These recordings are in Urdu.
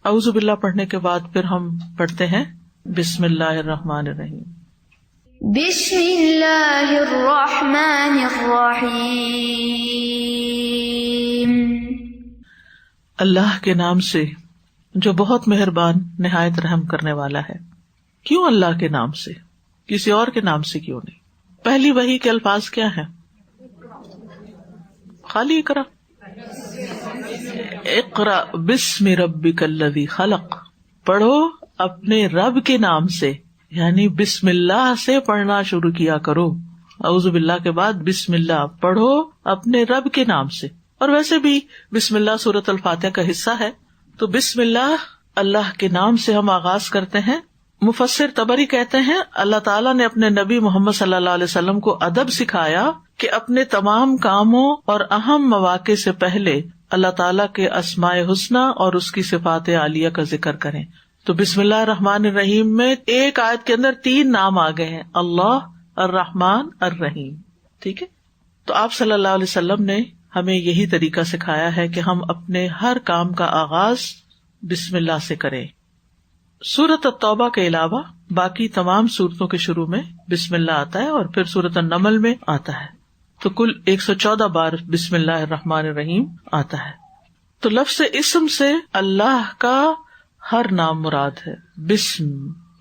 اعوذ باللہ پڑھنے کے بعد پھر ہم پڑھتے ہیں بسم اللہ الرحمن الرحیم. بسم اللہ الرحمن الرحیم. اللہ کے نام سے جو بہت مہربان نہایت رحم کرنے والا ہے. کیوں اللہ کے نام سے؟ کسی اور کے نام سے کیوں نہیں؟ پہلی وحی کے الفاظ کیا ہیں؟ خالی اقرا، اقرا بسم ربک الذی خلق، پڑھو اپنے رب کے نام سے، یعنی بسم اللہ سے پڑھنا شروع کیا کرو. اعوذ باللہ کے بعد بسم اللہ پڑھو اپنے رب کے نام سے. اور ویسے بھی بسم اللہ سورۃ الفاتحہ کا حصہ ہے، تو بسم اللہ اللہ کے نام سے ہم آغاز کرتے ہیں. مفسر طبری کہتے ہیں اللہ تعالیٰ نے اپنے نبی محمد صلی اللہ علیہ وسلم کو ادب سکھایا کہ اپنے تمام کاموں اور اہم مواقع سے پہلے اللہ تعالیٰ کے اسماء حسنی اور اس کی صفات عالیہ کا ذکر کریں. تو بسم اللہ الرحمن الرحیم میں ایک آیت کے اندر 3 نام آ گئے ہیں، اللہ، الرحمن، الرحیم. ٹھیک ہے، تو آپ صلی اللہ علیہ وسلم نے ہمیں یہی طریقہ سکھایا ہے کہ ہم اپنے ہر کام کا آغاز بسم اللہ سے کریں. سورۃ التوبہ کے علاوہ باقی تمام سورتوں کے شروع میں بسم اللہ آتا ہے، اور پھر سورۃ النمل میں آتا ہے. تو کل 114 بار بسم اللہ الرحمن الرحیم آتا ہے. تو لفظ اسم سے اللہ کا ہر نام مراد ہے. بسم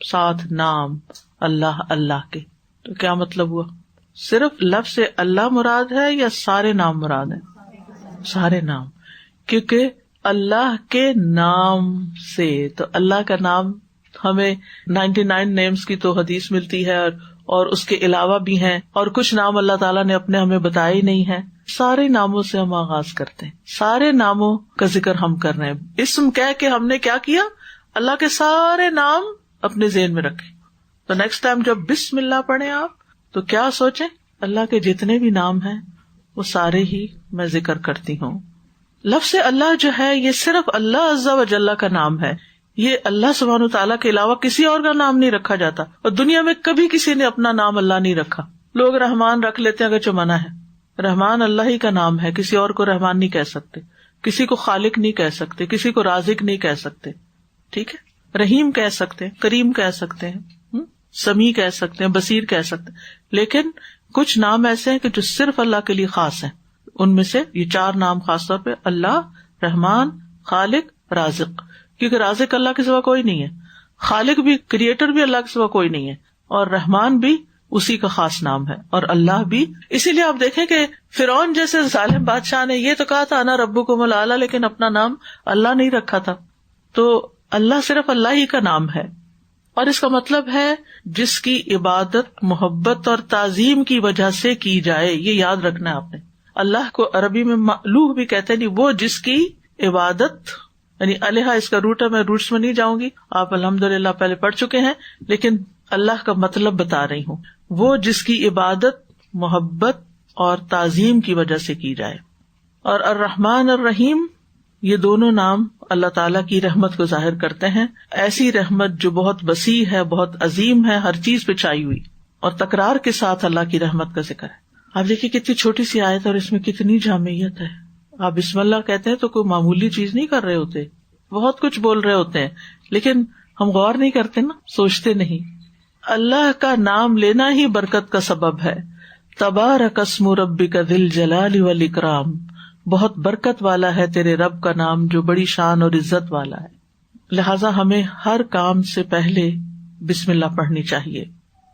ساتھ نام اللہ، اللہ کے. تو کیا مطلب ہوا؟ صرف لفظ اللہ مراد ہے یا سارے نام مراد ہیں؟ سارے نام، کیونکہ اللہ کے نام سے. تو اللہ کا نام ہمیں 99 نیمز کی تو حدیث ملتی ہے، اور اس کے علاوہ بھی ہیں، اور کچھ نام اللہ تعالیٰ نے اپنے ہمیں بتائے ہی نہیں ہیں. سارے ناموں سے ہم آغاز کرتے ہیں، سارے ناموں کا ذکر ہم کر رہے ہیں. اسم کہہ کے ہم نے کیا کیا؟ اللہ کے سارے نام اپنے ذہن میں رکھے. تو نیکسٹ ٹائم جب بسم اللہ پڑھیں آپ تو کیا سوچیں؟ اللہ کے جتنے بھی نام ہیں وہ سارے ہی میں ذکر کرتی ہوں. لفظ اللہ جو ہے یہ صرف اللہ عز و جل کا نام ہے. یہ اللہ سبحانہ و تعالیٰ کے علاوہ کسی اور کا نام نہیں رکھا جاتا، اور دنیا میں کبھی کسی نے اپنا نام اللہ نہیں رکھا. لوگ رحمان رکھ لیتے ہیں اگرچہ منع ہے. رحمان اللہ ہی کا نام ہے، کسی اور کو رحمان نہیں کہہ سکتے، کسی کو خالق نہیں کہہ سکتے، کسی کو رازق نہیں کہہ سکتے. ٹھیک ہے، رحیم کہہ سکتے ہیں، کریم کہہ سکتے ہیں، سمیع کہہ سکتے ہیں، بصیر کہہ سکتے ہیں. لیکن کچھ نام ایسے ہیں کہ جو صرف اللہ کے لیے خاص ہیں. ان میں سے یہ 4 نام خاص طور پہ اللہ، رحمان، خالق، رازق. کیونکہ رازق اللہ کے سوا کوئی نہیں ہے، خالق بھی، کریٹر بھی اللہ کے سوا کوئی نہیں ہے، اور رحمان بھی اسی کا خاص نام ہے، اور اللہ بھی. اسی لیے آپ دیکھیں کہ فرعون جیسے ظالم بادشاہ نے یہ تو کہا تھا انا ربکم الاعلی، لیکن اپنا نام اللہ نہیں رکھا تھا. تو اللہ صرف اللہ ہی کا نام ہے، اور اس کا مطلب ہے جس کی عبادت محبت اور تعظیم کی وجہ سے کی جائے. یہ یاد رکھنا ہے آپ نے. اللہ کو عربی میں مألوہ بھی کہتے ہیں، وہ جس کی عبادت، یعنی الہ اس کا روٹ ہے. میں روٹس میں نہیں جاؤں گی، آپ الحمدللہ پہلے پڑھ چکے ہیں، لیکن اللہ کا مطلب بتا رہی ہوں. وہ جس کی عبادت محبت اور تعظیم کی وجہ سے کی جائے. اور الرحمن الرحیم یہ دونوں نام اللہ تعالیٰ کی رحمت کو ظاہر کرتے ہیں. ایسی رحمت جو بہت وسیع ہے، بہت عظیم ہے، ہر چیز پہ چھائی ہوئی، اور تکرار کے ساتھ اللہ کی رحمت کا ذکر ہے. آپ دیکھیے کتنی چھوٹی سی آیت اور اس میں کتنی جامعیت ہے. آپ بسم اللہ کہتے ہیں تو کوئی معمولی چیز نہیں کر رہے ہوتے، بہت کچھ بول رہے ہوتے ہیں، لیکن ہم غور نہیں کرتے نا، سوچتے نہیں. اللہ کا نام لینا ہی برکت کا سبب ہے. تبارک اسم ربک ذی الجلال والاکرام، بہت برکت والا ہے تیرے رب کا نام جو بڑی شان اور عزت والا ہے. لہٰذا ہمیں ہر کام سے پہلے بسم اللہ پڑھنی چاہیے.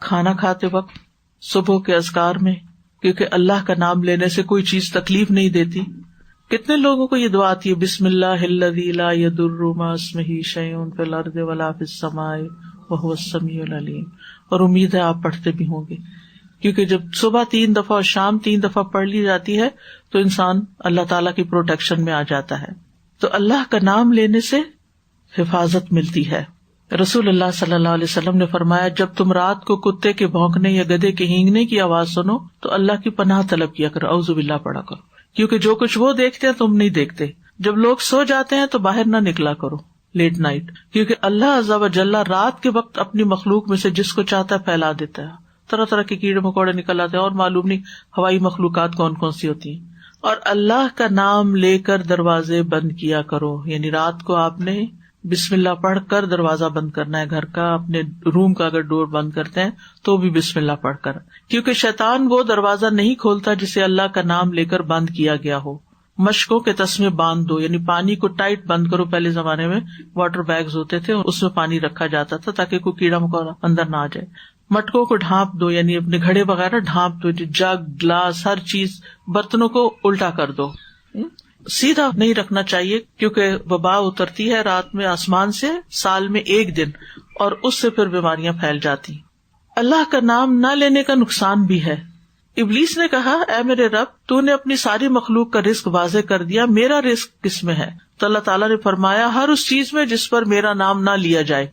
کھانا کھاتے وقت، صبح کے اذکار میں، کیونکہ اللہ کا نام لینے سے کوئی چیز تکلیف نہیں دیتی. کتنے لوگوں کو یہ دعا آتی ہے، بسم اللہ الذی لا یضر مع اسمہ شیء فی الارض ولا فی السماء وہو السمیع العلیم. اور امید ہے آپ پڑھتے بھی ہوں گے، کیونکہ جب صبح 3 دفعہ اور شام 3 دفعہ پڑھ لی جاتی ہے تو انسان اللہ تعالیٰ کی پروٹیکشن میں آ جاتا ہے. تو اللہ کا نام لینے سے حفاظت ملتی ہے. رسول اللہ صلی اللہ علیہ وسلم نے فرمایا، جب تم رات کو کتے کے بھونکنے یا گدھے کے ہینگنے کی آواز سنو تو اللہ کی پناہ طلب کیا کرو، اعوذ باللہ پڑھا کرو، کیونکہ جو کچھ وہ دیکھتے ہیں تم نہیں دیکھتے. جب لوگ سو جاتے ہیں تو باہر نہ نکلا کرو لیٹ نائٹ، کیونکہ اللہ عز و جل رات کے وقت اپنی مخلوق میں سے جس کو چاہتا ہے پھیلا دیتا ہے. طرح طرح کے کیڑے مکوڑے نکل آتے ہیں، اور معلوم نہیں ہوائی مخلوقات کون کون سی ہوتی ہیں. اور اللہ کا نام لے کر دروازے بند کیا کرو، یعنی رات کو آپ نے بسم اللہ پڑھ کر دروازہ بند کرنا ہے گھر کا. اپنے روم کا اگر ڈور بند کرتے ہیں تو بھی بسم اللہ پڑھ کر, کیونکہ شیطان وہ دروازہ نہیں کھولتا جسے اللہ کا نام لے کر بند کیا گیا ہو. مشکوں کے تسمے باندھ دو, یعنی پانی کو ٹائٹ بند کرو. پہلے زمانے میں واٹر بیگز ہوتے تھے, اس میں پانی رکھا جاتا تھا تاکہ کوئی کیڑا مکوڑا اندر نہ آ جائے. مٹکوں کو ڈھانپ دو, یعنی اپنے گھڑے وغیرہ ڈھانپ دو, جگ گلاس ہر چیز برتنوں کو الٹا کر دو. سیدھا نہیں رکھنا چاہیے کیونکہ وبا اترتی ہے رات میں آسمان سے سال میں ایک دن, اور اس سے پھر بیماریاں پھیل جاتی. اللہ کا نام نہ لینے کا نقصان بھی ہے. ابلیس نے کہا, اے میرے رب, تو نے اپنی ساری مخلوق کا رزق واضح کر دیا, میرا رزق کس میں ہے؟ تو اللہ تعالیٰ نے فرمایا, ہر اس چیز میں جس پر میرا نام نہ لیا جائے.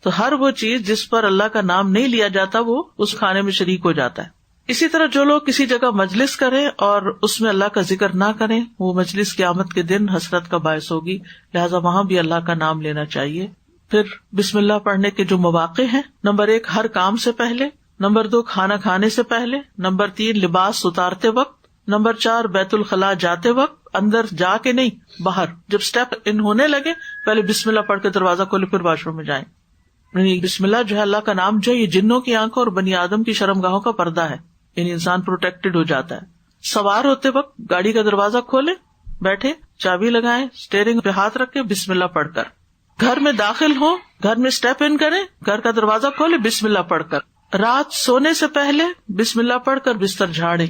تو ہر وہ چیز جس پر اللہ کا نام نہیں لیا جاتا وہ اس کھانے میں شریک ہو جاتا ہے. اسی طرح جو لوگ کسی جگہ مجلس کریں اور اس میں اللہ کا ذکر نہ کریں, وہ مجلس قیامت کے دن حسرت کا باعث ہوگی. لہٰذا وہاں بھی اللہ کا نام لینا چاہیے. پھر بسم اللہ پڑھنے کے جو مواقع ہیں, نمبر 1 ہر کام سے پہلے, نمبر 2 کھانا کھانے سے پہلے, نمبر 3 لباس اتارتے وقت, نمبر 4 بیت الخلاء جاتے وقت, اندر جا کے نہیں باہر, جب اسٹیپ ان ہونے لگے پہلے بسم اللہ پڑھ کے دروازہ کھولے پھر واش روم میں جائیں. یعنی بسم اللہ جو ہے, اللہ کا نام جو ہے, یہ جنوں کی آنکھوں اور بنی آدم کی شرمگاہوں کا پردہ ہے, یعنی انسان پروٹیکٹڈ ہو جاتا ہے. سوار ہوتے وقت گاڑی کا دروازہ کھولے, بیٹھے, چابی لگائیں, اسٹیئرنگ پہ ہاتھ رکھ کے بسم اللہ پڑھ کر. گھر میں داخل ہو, گھر میں اسٹیپ ان کریں, گھر کا دروازہ کھولے بسم اللہ پڑھ کر. رات سونے سے پہلے بسم اللہ پڑھ کر بستر جھاڑیں.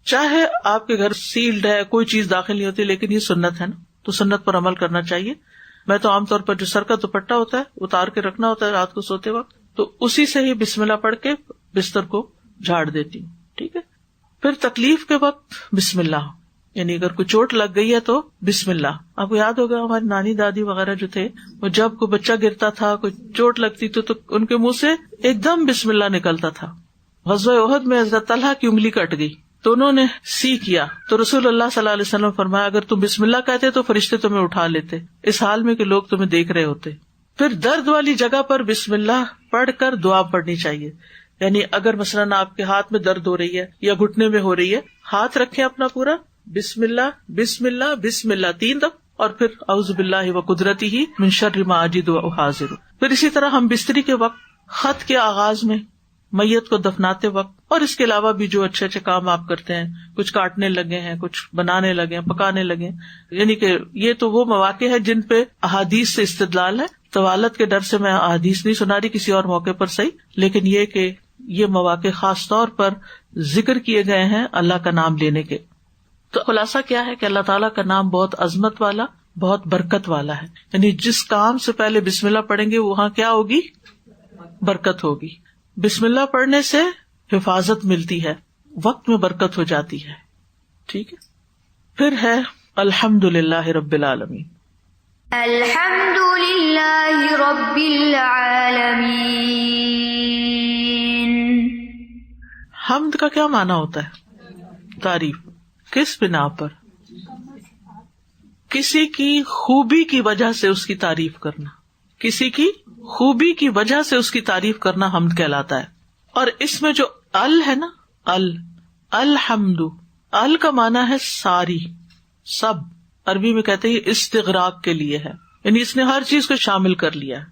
چاہے آپ کے گھر سیلڈ ہے, کوئی چیز داخل نہیں ہوتی, لیکن یہ سنت ہے نا, تو سنت پر عمل کرنا چاہیے. میں تو عام طور پر جو سر کا دوپٹہ ہوتا ہے اتار کے رکھنا ہوتا ہے رات کو سوتے وقت, تو اسی سے ہی بسم اللہ پڑھ کے بستر کو جھاڑ دیتی ہوں. ٹھیک ہے. پھر تکلیف کے وقت بسم اللہ, یعنی اگر کوئی چوٹ لگ گئی ہے تو بسم اللہ. آپ کو یاد ہوگا ہماری نانی دادی وغیرہ جو تھے, وہ جب کوئی بچہ گرتا تھا, کوئی چوٹ لگتی تو ان کے منہ سے ایک دم بسم اللہ نکلتا تھا. غزوہ احد میں حضرت طلحہ کی انگلی کٹ گئی تو انہوں نے سی کیا, تو رسول اللہ صلی اللہ علیہ وسلم فرمایا, اگر تم بسم اللہ کہتے تو فرشتے تمہیں اٹھا لیتے, اس حال میں کہ لوگ تمہیں دیکھ رہے ہوتے. پھر درد والی جگہ پر بسم اللہ پڑھ کر دعا پڑھنی چاہیے. یعنی اگر مثلاً آپ کے ہاتھ میں درد ہو رہی ہے یا گھٹنے میں ہو رہی ہے, ہاتھ رکھیں اپنا پورا, بسم اللہ بسم اللہ بسم اللہ 3 دفعہ, اور پھر اعوذ باللہ و قدرتہ من شر ما اجد و احاذر. پھر اسی طرح ہم بستری کے وقت, خط کے آغاز میں, میت کو دفناتے وقت, اور اس کے علاوہ بھی جو اچھے اچھے کام آپ کرتے ہیں, کچھ کاٹنے لگے ہیں, کچھ بنانے لگے ہیں, پکانے لگے ہیں, یعنی کہ یہ تو وہ مواقع ہے جن پہ احادیث سے استدلال ہے. طوالت کے ڈر سے میں احادیث نہیں سنا رہی, کسی اور موقع پر صحیح, لیکن یہ کہ یہ مواقع خاص طور پر ذکر کیے گئے ہیں اللہ کا نام لینے کے. تو خلاصہ کیا ہے کہ اللہ تعالیٰ کا نام بہت عظمت والا, بہت برکت والا ہے. یعنی جس کام سے پہلے بسم اللہ پڑھیں گے وہاں کیا ہوگی؟ برکت ہوگی. بسم اللہ پڑھنے سے حفاظت ملتی ہے, وقت میں برکت ہو جاتی ہے. ٹھیک ہے. پھر ہے الحمد للہ رب العالمین. الحمد للہ رب العالمین. حمد کا کیا معنی ہوتا ہے؟ تعریف. کس بنا پر؟ کسی کی خوبی کی وجہ سے اس کی تعریف کرنا, کسی کی خوبی کی وجہ سے اس کی تعریف کرنا حمد کہلاتا ہے. اور اس میں جو ال ہے نا, الحمد, ال کا معنی ہے ساری, سب. عربی میں کہتے ہیں استغراق کے لیے ہے, یعنی اس نے ہر چیز کو شامل کر لیا ہے.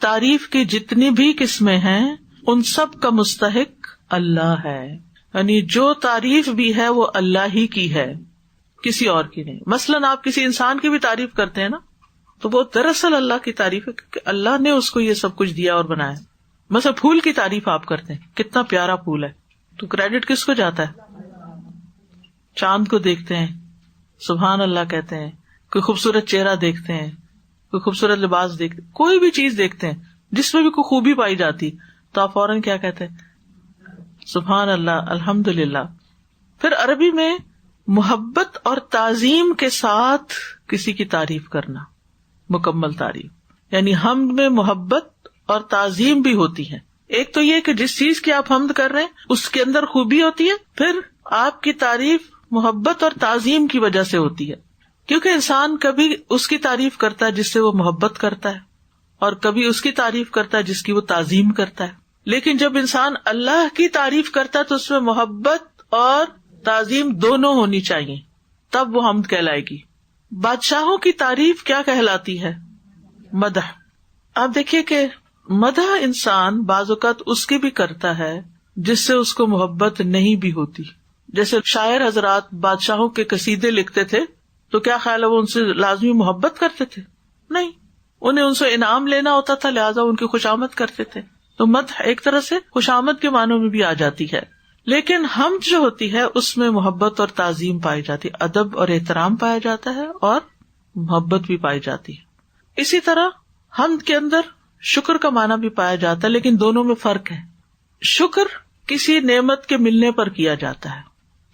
تعریف کی جتنی بھی قسمیں ہیں ان سب کا مستحق اللہ ہے. یعنی جو تعریف بھی ہے وہ اللہ ہی کی ہے, کسی اور کی نہیں. مثلاً آپ کسی انسان کی بھی تعریف کرتے ہیں نا, تو وہ دراصل اللہ کی تعریف ہے کہ اللہ نے اس کو یہ سب کچھ دیا اور بنایا. مثلا پھول کی تعریف آپ کرتے ہیں, کتنا پیارا پھول ہے, تو کریڈٹ کس کو جاتا ہے؟ چاند کو دیکھتے ہیں سبحان اللہ کہتے ہیں, کوئی خوبصورت چہرہ دیکھتے ہیں, کوئی خوبصورت لباس دیکھتے, کوئی بھی چیز دیکھتے ہیں جس میں بھی کوئی خوبی پائی جاتی تو آپ فوراً کیا کہتے ہیں؟ سبحان اللہ, الحمد للہ. پھر عربی میں محبت اور تعظیم کے ساتھ کسی کی تعریف کرنا, مکمل تعریف. یعنی حمد میں محبت اور تعظیم بھی ہوتی ہے. ایک تو یہ کہ جس چیز کی آپ حمد کر رہے ہیں اس کے اندر خوبی ہوتی ہے, پھر آپ کی تعریف محبت اور تعظیم کی وجہ سے ہوتی ہے. کیونکہ انسان کبھی اس کی تعریف کرتا ہے جس سے وہ محبت کرتا ہے, اور کبھی اس کی تعریف کرتا ہے جس کی وہ تعظیم کرتا ہے. لیکن جب انسان اللہ کی تعریف کرتا ہے تو اس میں محبت اور تعظیم دونوں ہونی چاہیے, تب وہ حمد کہلائے گی. بادشاہوں کی تعریف کیا کہلاتی ہے؟ مدح. آپ دیکھیے کہ مدح انسان بعض اوقات اس کی بھی کرتا ہے جس سے اس کو محبت نہیں بھی ہوتی. جیسے شاعر حضرات بادشاہوں کے قصیدے لکھتے تھے تو کیا خیال ہے وہ ان سے لازمی محبت کرتے تھے؟ نہیں، انہیں ان سے انعام لینا ہوتا تھا، لہٰذا ان کی خوشامد کرتے تھے. تو مدح ایک طرح سے خوشامد کے معنوں میں بھی آ جاتی ہے. لیکن حمد جو ہوتی ہے اس میں محبت اور تعظیم پائی جاتی ہے، ادب اور احترام پایا جاتا ہے اور محبت بھی پائی جاتی ہے. اسی طرح حمد کے اندر شکر کا معنی بھی پایا جاتا ہے، لیکن دونوں میں فرق ہے. شکر کسی نعمت کے ملنے پر کیا جاتا ہے،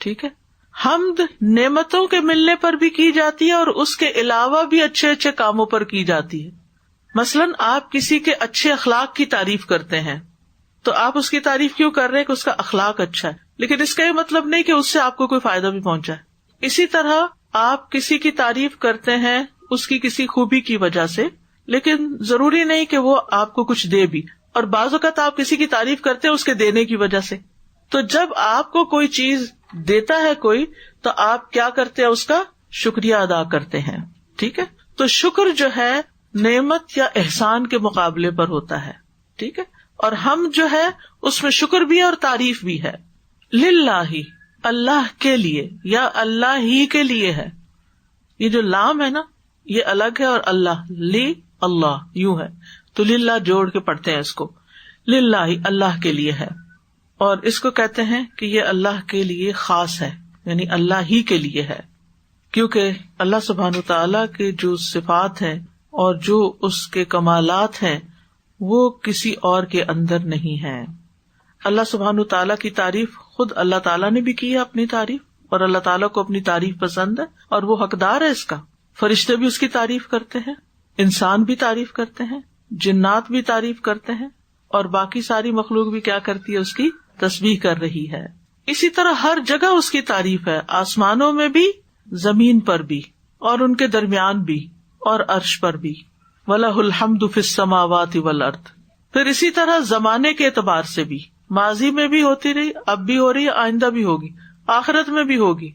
ٹھیک ہے. حمد نعمتوں کے ملنے پر بھی کی جاتی ہے اور اس کے علاوہ بھی اچھے اچھے کاموں پر کی جاتی ہے. مثلاً آپ کسی کے اچھے اخلاق کی تعریف کرتے ہیں تو آپ اس کی تعریف کیوں کر رہے ہیں کہ اس کا اخلاق اچھا ہے، لیکن اس کا یہ مطلب نہیں کہ اس سے آپ کو کوئی فائدہ بھی پہنچا ہے. اسی طرح آپ کسی کی تعریف کرتے ہیں اس کی کسی خوبی کی وجہ سے، لیکن ضروری نہیں کہ وہ آپ کو کچھ دے بھی. اور بعض اوقات آپ کسی کی تعریف کرتے ہیں اس کے دینے کی وجہ سے. تو جب آپ کو کوئی چیز دیتا ہے کوئی تو آپ کیا کرتے ہیں؟ اس کا شکریہ ادا کرتے ہیں، ٹھیک ہے. تو شکر جو ہے نعمت یا احسان کے مقابلے پر ہوتا ہے، ٹھیک ہے. اور ہم جو ہے اس میں شکر بھی ہے اور تعریف بھی ہے. للہ، اللہ کے لیے یا اللہ ہی کے لیے ہے. یہ جو لام ہے نا یہ الگ ہے اور اللہ لی اللہ یوں ہے، تو للہ جوڑ کے پڑھتے ہیں اس کو. للہ اللہ کے لیے ہے، اور اس کو کہتے ہیں کہ یہ اللہ کے لیے خاص ہے، یعنی اللہ ہی کے لیے ہے. کیونکہ اللہ سبحانہ تعالیٰ کے جو صفات ہیں اور جو اس کے کمالات ہیں وہ کسی اور کے اندر نہیں ہیں. اللہ سبحانہ تعالیٰ کی تعریف خود اللہ تعالیٰ نے بھی کی ہے اپنی تعریف، اور اللہ تعالیٰ کو اپنی تعریف پسند ہے اور وہ حقدار ہے اس کا. فرشتے بھی اس کی تعریف کرتے ہیں، انسان بھی تعریف کرتے ہیں، جنات بھی تعریف کرتے ہیں، اور باقی ساری مخلوق بھی کیا کرتی ہے؟ اس کی تسبیح کر رہی ہے. اسی طرح ہر جگہ اس کی تعریف ہے، آسمانوں میں بھی، زمین پر بھی، اور ان کے درمیان بھی، اور عرش پر بھی. وَلَهُ الْحَمْدُ فِي السَّمَاوَاتِ وَالْأَرْضِ. پھر اسی طرح زمانے کے اعتبار سے بھی، ماضی میں بھی ہوتی رہی، اب بھی ہو رہی ہے، آئندہ بھی ہوگی، آخرت میں بھی ہوگی،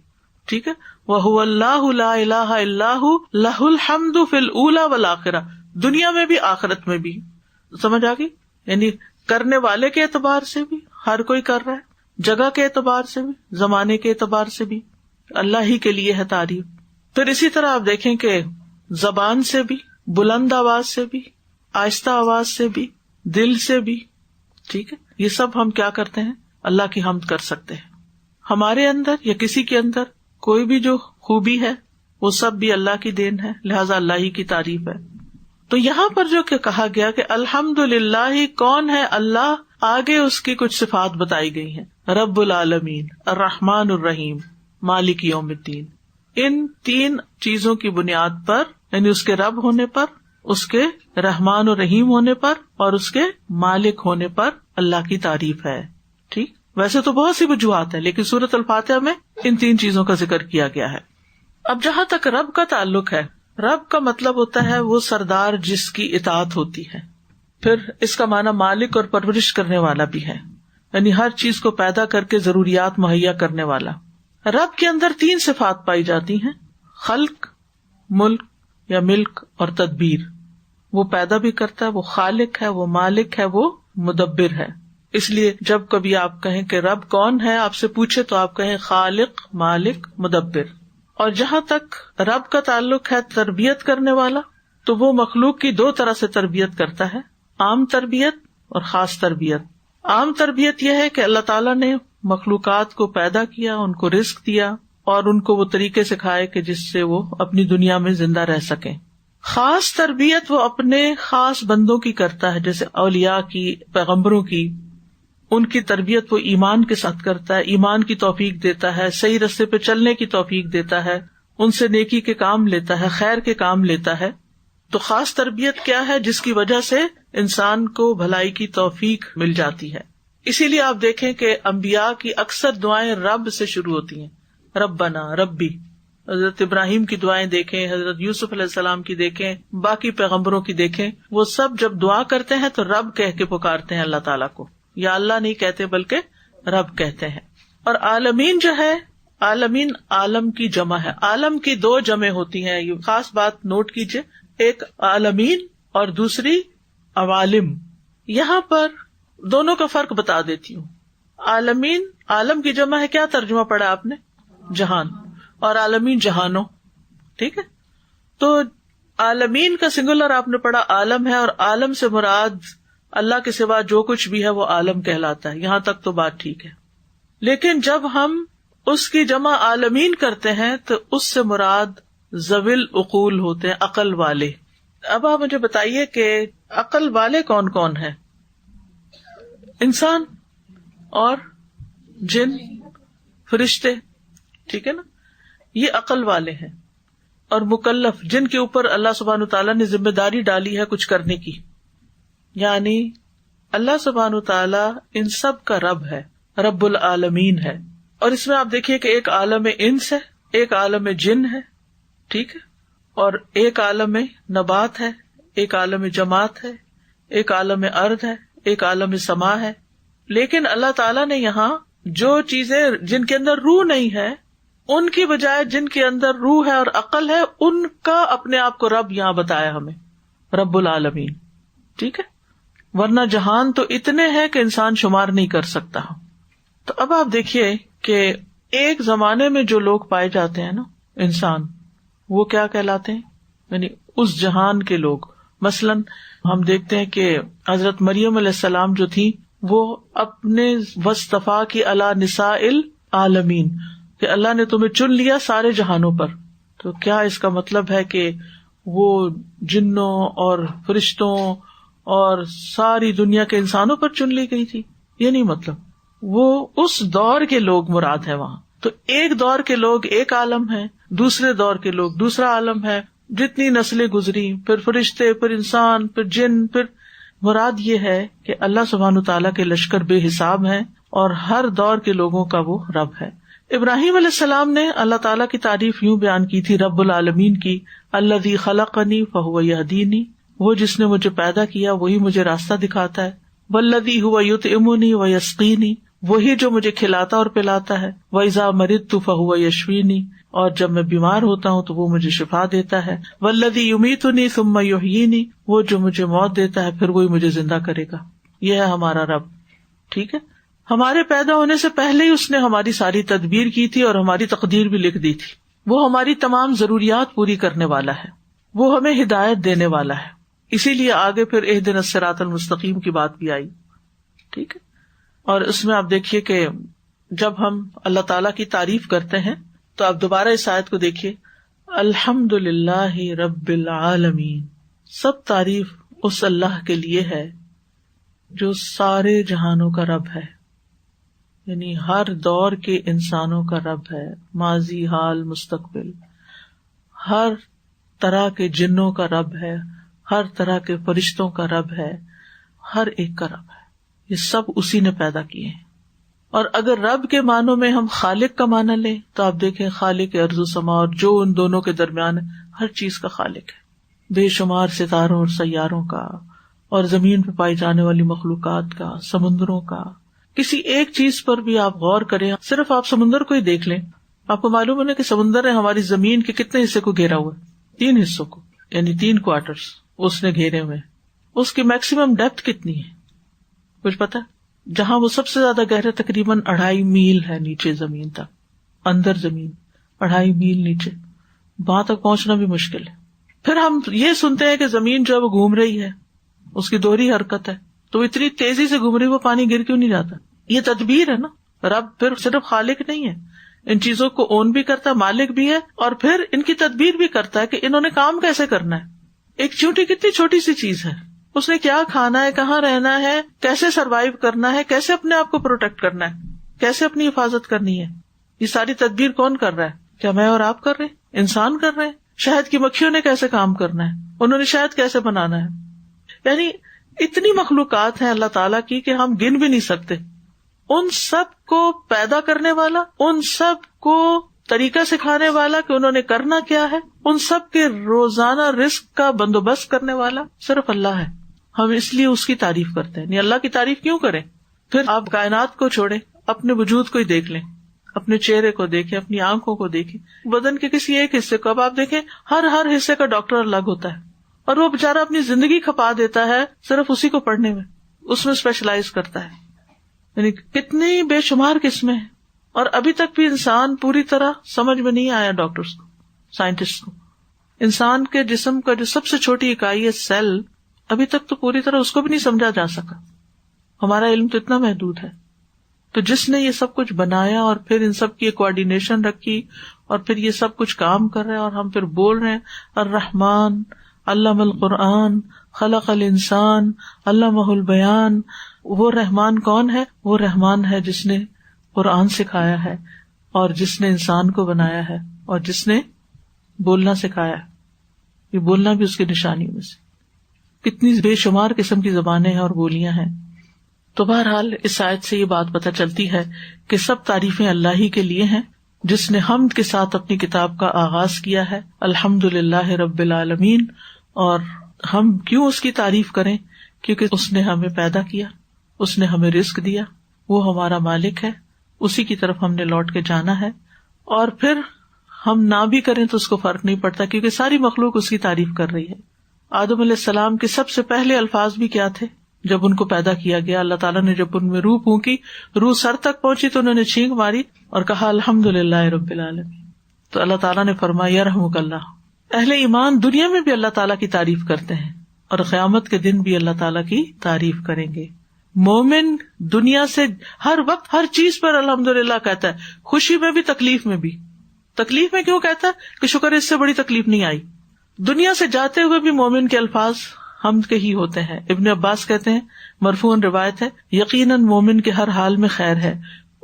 ٹھیک ہے. وَهُوَ اللَّهُ لَا إِلَٰهَ إِلَّا هُوَ لَهُ الْحَمْدُ فِي الْأُولَىٰ وَالْآخِرَةِ. دنیا میں بھی آخرت میں بھی. سمجھ آگئی؟ یعنی کرنے والے کے اعتبار سے بھی ہر کوئی کر رہا ہے، جگہ کے اعتبار سے بھی، زمانے کے اعتبار سے بھی اللہ ہی کے لیے ہے تعریف. پھر اسی طرح آپ دیکھیں کہ زبان سے بھی، بلند آواز سے بھی، آہستہ آواز سے بھی، دل سے بھی، ٹھیک ہے. یہ سب ہم کیا کرتے ہیں؟ اللہ کی حمد کر سکتے ہیں. ہمارے اندر یا کسی کے اندر کوئی بھی جو خوبی ہے وہ سب بھی اللہ کی دین ہے، لہذا اللہ ہی کی تعریف ہے. تو یہاں پر جو کہ کہا گیا کہ الحمدللہ، کون ہے اللہ؟ آگے اس کی کچھ صفات بتائی گئی ہیں. رب العالمین، الرحمن الرحیم، مالک یوم الدین. ان تین چیزوں کی بنیاد پر، یعنی اس کے رب ہونے پر، اس کے رحمان و رحیم ہونے پر، اور اس کے مالک ہونے پر اللہ کی تعریف ہے. ٹھیک، ویسے تو بہت سی وجوہات ہیں لیکن سورۃ الفاتحہ میں ان تین چیزوں کا ذکر کیا گیا ہے. اب جہاں تک رب کا تعلق ہے، رب کا مطلب ہوتا ہے وہ سردار جس کی اطاعت ہوتی ہے. پھر اس کا معنی مالک اور پرورش کرنے والا بھی ہے، یعنی ہر چیز کو پیدا کر کے ضروریات مہیا کرنے والا. رب کے اندر تین صفات پائی جاتی ہیں: خلق، ملک یا ملک، اور تدبیر. وہ پیدا بھی کرتا ہے، وہ خالق ہے، وہ مالک ہے، وہ مدبر ہے. اس لیے جب کبھی آپ کہیں کہ رب کون ہے، آپ سے پوچھے تو آپ کہیں خالق، مالک، مدبر. اور جہاں تک رب کا تعلق ہے تربیت کرنے والا، تو وہ مخلوق کی دو طرح سے تربیت کرتا ہے: عام تربیت اور خاص تربیت. عام تربیت یہ ہے کہ اللہ تعالیٰ نے مخلوقات کو پیدا کیا، ان کو رزق دیا اور ان کو وہ طریقے سکھائے کہ جس سے وہ اپنی دنیا میں زندہ رہ سکیں. خاص تربیت وہ اپنے خاص بندوں کی کرتا ہے، جیسے اولیاء کی، پیغمبروں کی. ان کی تربیت وہ ایمان کے ساتھ کرتا ہے، ایمان کی توفیق دیتا ہے، صحیح راستے پہ چلنے کی توفیق دیتا ہے، ان سے نیکی کے کام لیتا ہے، خیر کے کام لیتا ہے. تو خاص تربیت کیا ہے؟ جس کی وجہ سے انسان کو بھلائی کی توفیق مل جاتی ہے. اسی لیے آپ دیکھیں کہ انبیاء کی اکثر دعائیں رب سے شروع ہوتی ہیں، ربنا، ربی. حضرت ابراہیم کی دعائیں دیکھیں، حضرت یوسف علیہ السلام کی دیکھیں، باقی پیغمبروں کی دیکھیں، وہ سب جب دعا کرتے ہیں تو رب کہہ کے پکارتے ہیں اللہ تعالیٰ کو. یا اللہ نہیں کہتے بلکہ رب کہتے ہیں. اور عالمین جو ہے، عالمین عالم کی جمع ہے. عالم کی دو جمع ہوتی ہیں، یہ خاص بات نوٹ کیجئے، ایک عالمین اور دوسری عوالم. یہاں پر دونوں کا فرق بتا دیتی ہوں. عالمین، عالم کی جمع ہے، کیا ترجمہ پڑھا آپ نے؟ جہان. اور عالمین جہانوں. ٹھیک ہے، تو عالمین کا سنگولر آپ نے پڑھا عالم ہے، اور عالم سے مراد اللہ کے سوا جو کچھ بھی ہے وہ عالم کہلاتا ہے. یہاں تک تو بات ٹھیک ہے. لیکن جب ہم اس کی جمع عالمین کرتے ہیں تو اس سے مراد ذوی العقول ہوتے ہیں، عقل والے. اب آپ مجھے بتائیے کہ عقل والے کون کون ہیں؟ انسان اور جن، فرشتے، ٹھیک ہے نا، یہ عقل والے ہیں. اور مکلف، جن کے اوپر اللہ سبحانہ تعالیٰ نے ذمہ داری ڈالی ہے کچھ کرنے کی. یعنی اللہ سبحانہ تعالیٰ ان سب کا رب ہے، رب العالمین ہے. اور اس میں آپ دیکھیے کہ ایک عالم انس ہے، ایک عالم جن ہے، ٹھیک ہے، اور ایک عالم نبات ہے، ایک عالم جماعت ہے، ایک عالم ارض ہے، ایک عالم سما ہے. لیکن اللہ تعالیٰ نے یہاں جو چیزیں جن کے اندر روح نہیں ہے ان کی بجائے جن کے اندر روح ہے اور عقل ہے ان کا اپنے آپ کو رب یہاں بتایا ہمیں، رب العالمین. ٹھیک ہے، ورنہ جہان تو اتنے ہیں کہ انسان شمار نہیں کر سکتا. تو اب آپ دیکھیے کہ ایک زمانے میں جو لوگ پائے جاتے ہیں نا انسان، وہ کیا کہلاتے ہیں؟ یعنی اس جہان کے لوگ. مثلاً ہم دیکھتے ہیں کہ حضرت مریم علیہ السلام جو تھی وہ اپنے وصطفیٰ کی علی نساء العالمین، کہ اللہ نے تمہیں چن لیا سارے جہانوں پر. تو کیا اس کا مطلب ہے کہ وہ جنوں اور فرشتوں اور ساری دنیا کے انسانوں پر چن لی گئی تھی؟ یہ نہیں مطلب. وہ اس دور کے لوگ مراد ہے وہاں. تو ایک دور کے لوگ ایک عالم ہے، دوسرے دور کے لوگ دوسرا عالم ہے. جتنی نسلیں گزری، پھر فرشتے، پھر انسان، پھر جن، پھر مراد یہ ہے کہ اللہ سبحانہ تعالیٰ کے لشکر بے حساب ہیں اور ہر دور کے لوگوں کا وہ رب ہے. ابراہیم علیہ السلام نے اللہ تعالیٰ کی تعریف یوں بیان کی تھی رب العالمین کی، الذی خلقنی فہو یہدینی، وہ جس نے مجھے پیدا کیا وہی مجھے راستہ دکھاتا ہے. والذی ہوا یطعمنی ویسقینی، وہی جو مجھے کھلاتا اور پلاتا ہے. وَإِذَا مَرِضْتُ فَهُوَ يَشْفِينِ، اور جب میں بیمار ہوتا ہوں تو وہ مجھے شفا دیتا ہے. وَالَّذِي يُمِيتُنِي ثُمَّ يُحْيِينِ، وہ جو مجھے موت دیتا ہے پھر وہی مجھے زندہ کرے گا. یہ ہے ہمارا رب. ٹھیک ہے، ہمارے پیدا ہونے سے پہلے ہی اس نے ہماری ساری تدبیر کی تھی اور ہماری تقدیر بھی لکھ دی تھی. وہ ہماری تمام ضروریات پوری کرنے والا ہے، وہ ہمیں ہدایت دینے والا ہے. اسی لیے آگے پھر اہدنا الصراط المستقیم کی بات بھی آئی. ٹھیک ہے، اور اس میں آپ دیکھیے کہ جب ہم اللہ تعالیٰ کی تعریف کرتے ہیں تو آپ دوبارہ اس آیت کو دیکھیے، الحمد للہ رب العالمین، سب تعریف اس اللہ کے لیے ہے جو سارے جہانوں کا رب ہے. یعنی ہر دور کے انسانوں کا رب ہے، ماضی، حال، مستقبل. ہر طرح کے جنوں کا رب ہے، ہر طرح کے فرشتوں کا رب ہے، ہر ایک کا رب ہے. یہ سب اسی نے پیدا کیے ہیں. اور اگر رب کے معنوں میں ہم خالق کا معنی لیں تو آپ دیکھیں خالق ارض و سما، اور جو ان دونوں کے درمیان ہے، ہر چیز کا خالق ہے. بے شمار ستاروں اور سیاروں کا، اور زمین پہ پائی جانے والی مخلوقات کا، سمندروں کا. کسی ایک چیز پر بھی آپ غور کریں، صرف آپ سمندر کو ہی دیکھ لیں، آپ کو معلوم ہے کہ سمندر نے ہماری زمین کے کتنے حصے کو گھیرا ہوا ہے؟ 3 حصوں کو، یعنی 3 کوارٹرز اس نے گھیرے ہوئے. اس کی میکسیمم ڈیپتھ کتنی ہے کچھ پتا؟ جہاں وہ سب سے زیادہ گہرے تقریباً 2.5 میل ہے نیچے زمین تک، اندر زمین 2.5 میل نیچے، وہاں تک پہنچنا بھی مشکل ہے. پھر ہم یہ سنتے ہیں کہ زمین جو ہے وہ گھوم رہی ہے، اس کی دوہری حرکت ہے، تو اتنی تیزی سے گھوم رہی، وہ پانی گر کیوں نہیں جاتا؟ یہ تدبیر ہے نا. رب پھر صرف خالق نہیں ہے، ان چیزوں کو اون بھی کرتا ہے، مالک بھی ہے، اور پھر ان کی تدبیر بھی کرتا ہے کہ انہوں نے کام کیسے کرنا ہے. ایک چونٹی کتنی چھوٹی سی چیز ہے، اس نے کیا کھانا ہے، کہاں رہنا ہے، کیسے سروائیو کرنا ہے، کیسے اپنے آپ کو پروٹیکٹ کرنا ہے، کیسے اپنی حفاظت کرنی ہے. یہ ساری تدبیر کون کر رہا ہے؟ کیا میں اور آپ کر رہے ہیں؟ انسان کر رہے ہیں. شہد کی مکھیوں نے کیسے کام کرنا ہے، انہوں نے شہد کیسے بنانا ہے. یعنی اتنی مخلوقات ہیں اللہ تعالیٰ کی کہ ہم گن بھی نہیں سکتے. ان سب کو پیدا کرنے والا، ان سب کو طریقہ سکھانے والا کہ انہوں نے کرنا کیا ہے، ان سب کے روزانہ رزق کا بندوبست کرنے والا صرف اللہ ہے. ہم اس لیے اس کی تعریف کرتے ہیں. نہیں، اللہ کی تعریف کیوں کریں؟ پھر آپ کائنات کو چھوڑیں، اپنے وجود کو ہی دیکھ لیں، اپنے چہرے کو دیکھیں، اپنی آنکھوں کو دیکھیں، بدن کے کسی ایک حصے کو. اب آپ دیکھیں ہر حصے کا ڈاکٹر الگ ہوتا ہے. اور وہ بےچارہ اپنی زندگی کھپا دیتا ہے صرف اسی کو پڑھنے میں، اس میں اسپیشلائز کرتا ہے. یعنی کتنی بے شمار قسمیں ہیں، اور ابھی تک بھی انسان پوری طرح سمجھ میں نہیں آیا ڈاکٹرز کو، سائنٹسٹ کو. انسان کے جسم کا جو سب سے چھوٹی اکائی ہے سیل، ابھی تک تو پوری طرح اس کو بھی نہیں سمجھا جا سکا. ہمارا علم تو اتنا محدود ہے. تو جس نے یہ سب کچھ بنایا اور پھر ان سب کی کوآرڈینیشن رکھی اور پھر یہ سب کچھ کام کر رہے ہیں اور ہم پھر بول رہے ہیں الرحمن علم القرآن خلق الانسان علمہ البیان. وہ رحمان کون ہے؟ وہ رحمان ہے جس نے قرآن سکھایا ہے اور جس نے انسان کو بنایا ہے اور جس نے بولنا سکھایا ہے. یہ بولنا بھی اس کی نشانیوں میں سے. کتنی بے شمار قسم کی زبانیں ہیں اور بولیاں ہیں. تو بہرحال اس آیت سے یہ بات پتہ چلتی ہے کہ سب تعریفیں اللہ ہی کے لیے ہیں جس نے حمد کے ساتھ اپنی کتاب کا آغاز کیا ہے. الحمدللہ رب العالمین. اور ہم کیوں اس کی تعریف کریں؟ کیونکہ اس نے ہمیں پیدا کیا، اس نے ہمیں رزق دیا، وہ ہمارا مالک ہے، اسی کی طرف ہم نے لوٹ کے جانا ہے. اور پھر ہم نہ بھی کریں تو اس کو فرق نہیں پڑتا کیونکہ ساری مخلوق اس کی تعریف کر رہی ہے. آدم علیہ السلام کے سب سے پہلے الفاظ بھی کیا تھے؟ جب ان کو پیدا کیا گیا اللہ تعالیٰ نے جب ان میں روح پھونکی، روح سر تک پہنچی تو انہوں نے چھینک ماری اور کہا الحمدللہ رب العالمین. تو اللہ تعالیٰ نے فرمایا یرحمک اللہ. اہل ایمان دنیا میں بھی اللہ تعالیٰ کی تعریف کرتے ہیں اور قیامت کے دن بھی اللہ تعالیٰ کی تعریف کریں گے. مومن دنیا سے ہر وقت ہر چیز پر الحمدللہ کہتا ہے، خوشی میں بھی تکلیف میں بھی. تکلیف میں کیوں کہتا ہے؟ کہ شکر اس سے بڑی تکلیف نہیں آئی. دنیا سے جاتے ہوئے بھی مومن کے الفاظ حمد کے ہی ہوتے ہیں. ابن عباس کہتے ہیں، مرفوعاً روایت ہے، یقیناً مومن کے ہر حال میں خیر ہے،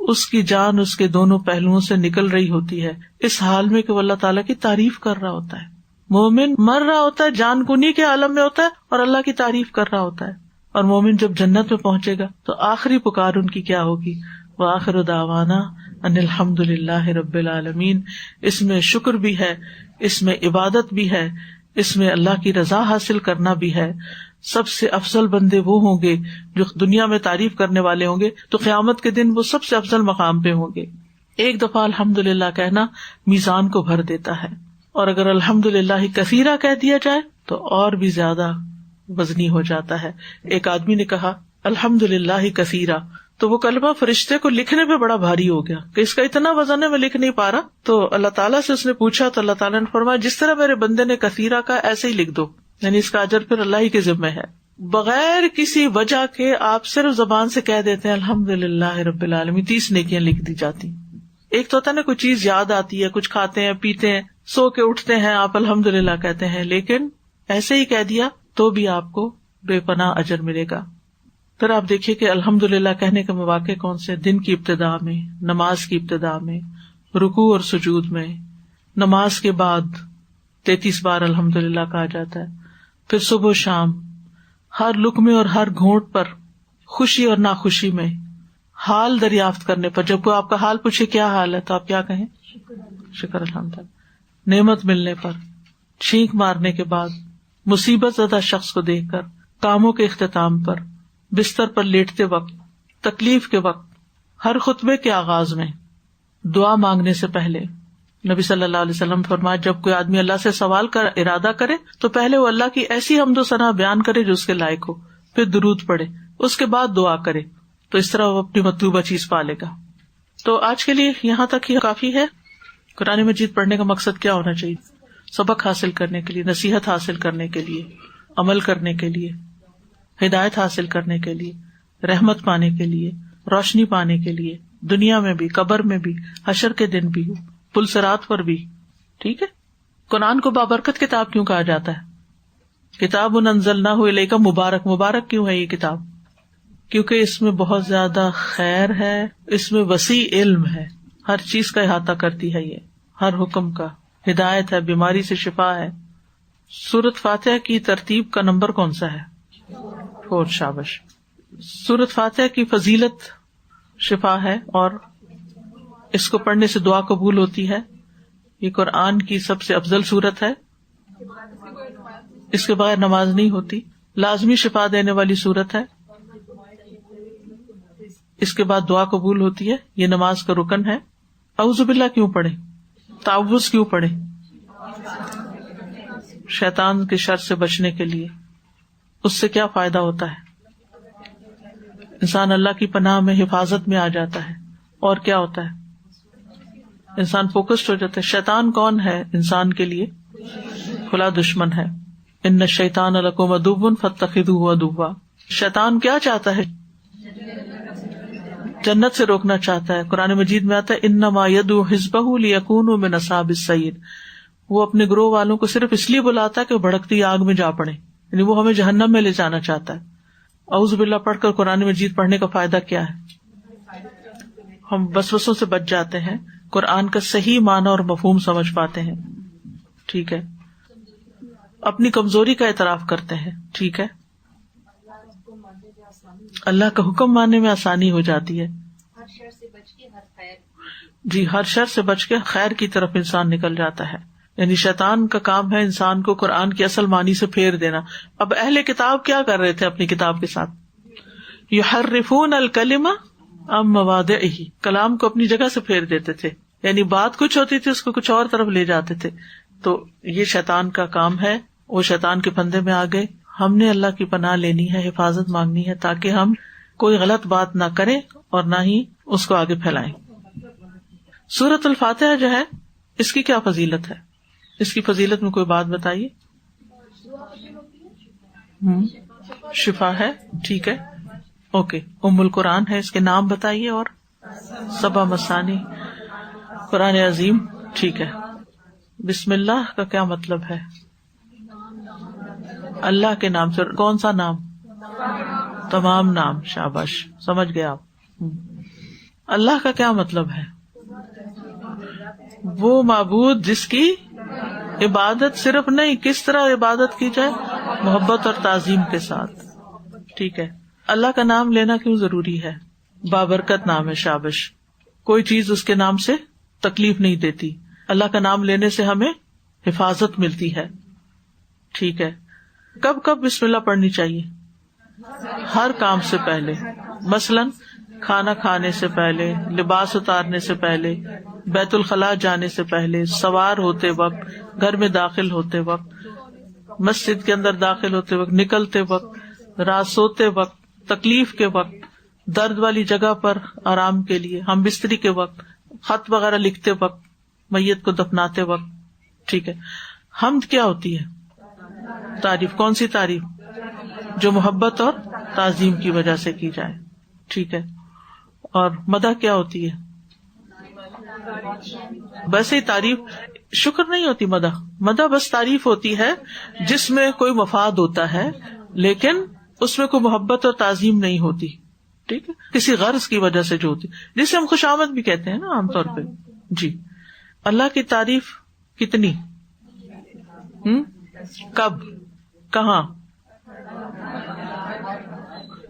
اس کی جان اس کے دونوں پہلوؤں سے نکل رہی ہوتی ہے اس حال میں کہ وہ اللہ تعالیٰ کی تعریف کر رہا ہوتا ہے. مومن مر رہا ہوتا ہے، جان کنی کے عالم میں ہوتا ہے اور اللہ کی تعریف کر رہا ہوتا ہے. اور مومن جب جنت میں پہنچے گا تو آخری پکار ان کی کیا ہوگی؟ وآخر دعوانا ان الحمد للہ رب العالمین. اس میں شکر بھی ہے، اس میں عبادت بھی ہے، اس میں اللہ کی رضا حاصل کرنا بھی ہے. سب سے افضل بندے وہ ہوں گے جو دنیا میں تعریف کرنے والے ہوں گے تو قیامت کے دن وہ سب سے افضل مقام پہ ہوں گے. ایک دفعہ الحمدللہ کہنا میزان کو بھر دیتا ہے، اور اگر الحمدللہ کثیرہ کہہ دیا جائے تو اور بھی زیادہ وزنی ہو جاتا ہے. ایک آدمی نے کہا الحمدللہ کثیرہ، تو وہ کلمہ فرشتے کو لکھنے پہ بڑا بھاری ہو گیا کہ اس کا اتنا وزن ہے میں لکھ نہیں پا رہا. تو اللہ تعالیٰ سے اس نے پوچھا تو اللہ تعالیٰ نے فرمایا جس طرح میرے بندے نے کثیرہ کا ایسے ہی لکھ دو، یعنی اس کا اجر پھر اللہ ہی کے ذمہ ہے. بغیر کسی وجہ کے آپ صرف زبان سے کہہ دیتے ہیں الحمدللہ رب العالمین، 30 نیکیاں لکھ دی جاتی. ایک تو ہوتا ہے نا کوئی چیز یاد آتی ہے، کچھ کھاتے ہیں پیتے ہیں، سو کے اٹھتے ہیں، آپ الحمدللہ کہتے ہیں، لیکن ایسے ہی کہہ دیا تو بھی آپ کو بے پناہ اجر ملے گا. پھر آپ دیکھیے کہ الحمدللہ کہنے کے مواقع کون سے؟ دن کی ابتدا میں، نماز کی ابتدا میں، رکوع اور سجود میں، نماز کے بعد 33 بار الحمدللہ کہا جاتا ہے، پھر صبح و شام، ہر لقمے اور ہر گھونٹ پر، خوشی اور ناخوشی میں، حال دریافت کرنے پر. جب کوئی آپ کا حال پوچھے کیا حال ہے تو آپ کیا کہیں؟ شکر الحمدللہ. نعمت ملنے پر، چھینک مارنے کے بعد، مصیبت زدہ شخص کو دیکھ کر، کاموں کے اختتام پر، بستر پر لیٹتے وقت، تکلیف کے وقت، ہر خطبے کے آغاز میں، دعا مانگنے سے پہلے. نبی صلی اللہ علیہ وسلم فرمایا جب کوئی آدمی اللہ سے سوال کا ارادہ کرے تو پہلے وہ اللہ کی ایسی حمد و ثنا بیان کرے جو اس کے لائق ہو، پھر درود پڑھے، اس کے بعد دعا کرے، تو اس طرح وہ اپنی مطلوبہ چیز پا لے گا. تو آج کے لیے یہاں تک ہی کافی ہے. قرآن مجید پڑھنے کا مقصد کیا ہونا چاہیے؟ سبق حاصل کرنے کے لیے، نصیحت حاصل کرنے کے لیے، عمل کرنے کے لیے، ہدایت حاصل کرنے کے لیے، رحمت پانے کے لیے، روشنی پانے کے لیے، دنیا میں بھی، قبر میں بھی، حشر کے دن بھی، پل صراط پر بھی. ٹھیک ہے. قرآن کو بابرکت کتاب کیوں کہا جاتا ہے؟ کتاب انزلناہ الیک مبارک. مبارک کیوں ہے یہ کتاب؟ کیونکہ اس میں بہت زیادہ خیر ہے، اس میں وسیع علم ہے، ہر چیز کا احاطہ کرتی ہے، یہ ہر حکم کا، ہدایت ہے، بیماری سے شفا ہے. سورۃ فاتحہ کی ترتیب کا نمبر کون سا ہے؟ 4. شابش. سورۃ فاتحہ کی فضیلت شفا ہے اور اس کو پڑھنے سے دعا قبول ہوتی ہے. یہ قرآن کی سب سے افضل سورت ہے، اس کے بغیر نماز نہیں ہوتی، لازمی شفا دینے والی سورت ہے، اس کے بعد دعا قبول ہوتی ہے، یہ نماز کا رکن ہے. اعوذ باللہ کیوں پڑھیں؟ تعوذ کیوں پڑھیں؟ شیطان کے شر سے بچنے کے لیے. اس سے کیا فائدہ ہوتا ہے؟ انسان اللہ کی پناہ میں حفاظت میں آ جاتا ہے. اور کیا ہوتا ہے؟ انسان فوکسڈ ہو جاتا ہے. شیطان کون ہے انسان کے لیے؟ کھلا دشمن ہے. ان الشیطان لکم عدو فاتخذوہ عدوا. شیطان کیا چاہتا ہے؟ جنت سے روکنا چاہتا ہے. قرآن مجید میں آتا ہے انما یدعو حزبہ لیکونوا من اصحاب السعیر. وہ اپنے گروہ والوں کو صرف اس لیے بلاتا ہے کہ وہ بھڑکتی آگ میں جا پڑے، یعنی وہ ہمیں جہنم میں لے جانا چاہتا ہے. اعوذ باللہ پڑھ کر قرآن مجید پڑھنے کا فائدہ کیا ہے؟ ہم وسوسوں سے بچ جاتے ہیں، قرآن کا صحیح معنی اور مفہوم سمجھ پاتے ہیں. ٹھیک ہے، اپنی کمزوری کا اعتراف کرتے ہیں. ٹھیک ہے، اللہ کا حکم ماننے میں آسانی ہو جاتی ہے. جی، ہر شر سے بچ کے خیر کی طرف انسان نکل جاتا ہے. یعنی شیطان کا کام ہے انسان کو قرآن کی اصل معنی سے پھیر دینا. اب اہل کتاب کیا کر رہے تھے اپنی کتاب کے ساتھ؟ یحرفون الکلم عن مواضعہ، کلام کو اپنی جگہ سے پھیر دیتے تھے. یعنی بات کچھ ہوتی تھی، اس کو کچھ اور طرف لے جاتے تھے. تو یہ شیطان کا کام ہے. وہ شیطان کے پھندے میں آ گئے. ہم نے اللہ کی پناہ لینی ہے، حفاظت مانگنی ہے، تاکہ ہم کوئی غلط بات نہ کریں اور نہ ہی اس کو آگے پھیلائیں. سورۃ الفاتحہ جو ہے اس کی کیا فضیلت ہے؟ اس کی فضیلت میں کوئی بات بتائیے. شفا ہے. ٹھیک ہے، اوکے. ام القرآن ہے، اس کے نام بتائیے. اور سبع مثانی، قرآن عظیم. ٹھیک ہے. بسم اللہ کا کیا مطلب ہے؟ اللہ کے نام سے. کون سا نام؟ تمام نام. شاباش، سمجھ گئے آپ. اللہ کا کیا مطلب ہے؟ وہ معبود جس کی عبادت صرف نہیں، کس طرح عبادت کی جائے؟ محبت اور تعظیم کے ساتھ. ٹھیک ہے. اللہ کا نام لینا کیوں ضروری ہے؟ بابرکت نام ہے. شاباش. کوئی چیز اس کے نام سے تکلیف نہیں دیتی. اللہ کا نام لینے سے ہمیں حفاظت ملتی ہے. ٹھیک ہے. کب کب بسم اللہ پڑھنی چاہیے؟ ہر کام سے پہلے. مثلاً کھانا کھانے سے پہلے، لباس اتارنے سے پہلے، بیت الخلاء جانے سے پہلے، سوار ہوتے وقت، گھر میں داخل ہوتے وقت، مسجد کے اندر داخل ہوتے وقت، نکلتے وقت، رات سوتے وقت، تکلیف کے وقت، درد والی جگہ پر آرام کے لیے، ہم بستری کے وقت، خط وغیرہ لکھتے وقت، میت کو دفناتے وقت. ٹھیک ہے. حمد کیا ہوتی ہے؟ تعریف. کون سی تعریف؟ جو محبت اور تعظیم کی وجہ سے کی جائے. ٹھیک ہے. اور مدح کیا ہوتی ہے؟ ویسے ہی تعریف. شکر نہیں ہوتی مدح. مدح بس تعریف ہوتی ہے جس میں کوئی مفاد ہوتا ہے، لیکن اس میں کوئی محبت اور تعظیم نہیں ہوتی. ٹھیک ہے. کسی غرض کی وجہ سے جو ہوتی، جسے ہم خوش آمد بھی کہتے ہیں نا عام طور پہ. جی. اللہ کی تعریف کتنی؟ کب؟ کہاں؟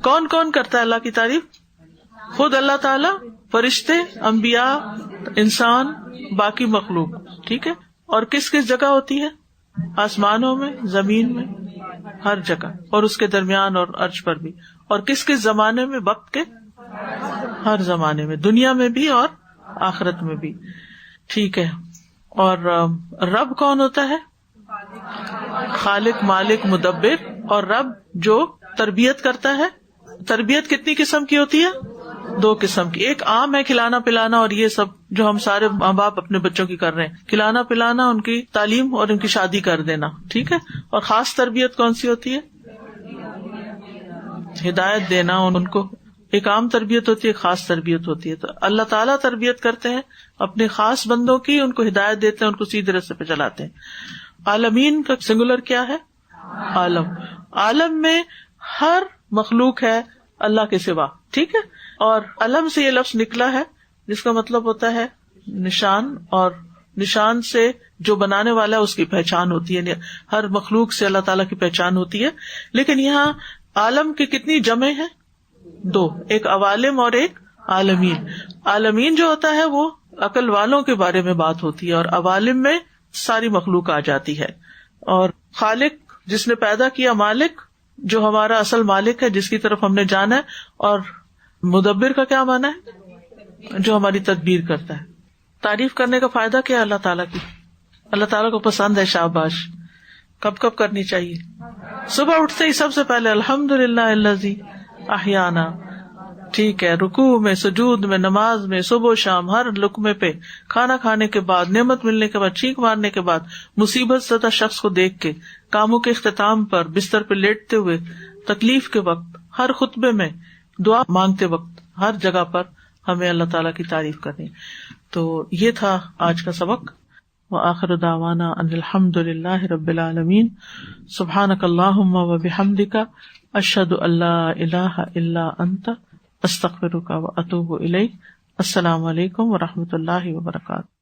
کون کون کرتا ہے اللہ کی تعریف؟ خود اللہ تعالی، فرشتے، انبیاء، انسان، باقی مخلوق. ٹھیک ہے. اور کس کس جگہ ہوتی ہے؟ آسمانوں میں، زمین میں، ہر جگہ، اور اس کے درمیان اور عرش پر بھی. اور کس کس زمانے میں؟ وقت کے ہر زمانے میں، دنیا میں بھی اور آخرت میں بھی. ٹھیک ہے. اور رب کون ہوتا ہے؟ خالق، مالک، مدبر. اور رب جو تربیت کرتا ہے. تربیت کتنی قسم کی ہوتی ہے؟ 2 قسم کی. ایک عام ہے کھلانا پلانا، اور یہ سب جو ہم سارے ماں باپ اپنے بچوں کی کر رہے ہیں، کھلانا پلانا، ان کی تعلیم اور ان کی شادی کر دینا. ٹھیک ہے. اور خاص تربیت کون سی ہوتی ہے؟ ہدایت دینا ان کو. ایک عام تربیت ہوتی ہے، ایک خاص تربیت ہوتی ہے. تو اللہ تعالیٰ تربیت کرتے ہیں اپنے خاص بندوں کی، ان کو ہدایت دیتے ہیں، ان کو سیدھے راستے پہ چلاتے ہیں. عالمین کا سنگولر کیا ہے؟ عالم. عالم میں ہر مخلوق ہے اللہ کے سوا. ٹھیک ہے. اور علم سے یہ لفظ نکلا ہے جس کا مطلب ہوتا ہے نشان، اور نشان سے جو بنانے والا ہے اس کی پہچان ہوتی ہے. ہر مخلوق سے اللہ تعالیٰ کی پہچان ہوتی ہے. لیکن یہاں عالم کی کتنی جمع ہے؟ 2. ایک عوالم اور ایک عالمین. عالمین جو ہوتا ہے وہ عقل والوں کے بارے میں بات ہوتی ہے، اور عوالم میں ساری مخلوق آ جاتی ہے. اور خالق جس نے پیدا کیا، مالک جو ہمارا اصل مالک ہے، جس کی طرف ہم نے جانا ہے. اور مدبر کا کیا معنی ہے؟ جو ہماری تدبیر کرتا ہے. تعریف کرنے کا فائدہ کیا ہے اللہ تعالیٰ کی؟ اللہ تعالیٰ کو پسند ہے. شاباش. کب کب کرنی چاہیے؟ صبح اٹھتے ہی سب سے پہلے الحمدللہ الذی احیانا، ٹھیک ہے، رکوع میں، سجود میں، نماز میں، صبح و شام، ہر لقمے پہ، کھانا کھانے کے بعد، نعمت ملنے کے بعد، چھینک مارنے کے بعد، مصیبت زدہ شخص کو دیکھ کے، کاموں کے اختتام پر، بستر پہ لیٹتے ہوئے، تکلیف کے وقت، ہر خطبے میں، دعا مانگتے وقت، ہر جگہ پر ہمیں اللہ تعالیٰ کی تعریف کرنی. تو یہ تھا آج کا سبق. وآخر دعوانا ان الحمد للہ رب العالمین. سبحانک اللہم وبحمدک، اشہد ان لا الہ الا انت، استغفرک واتوب الیک. السلام علیکم ورحمۃ اللہ وبرکاتہ.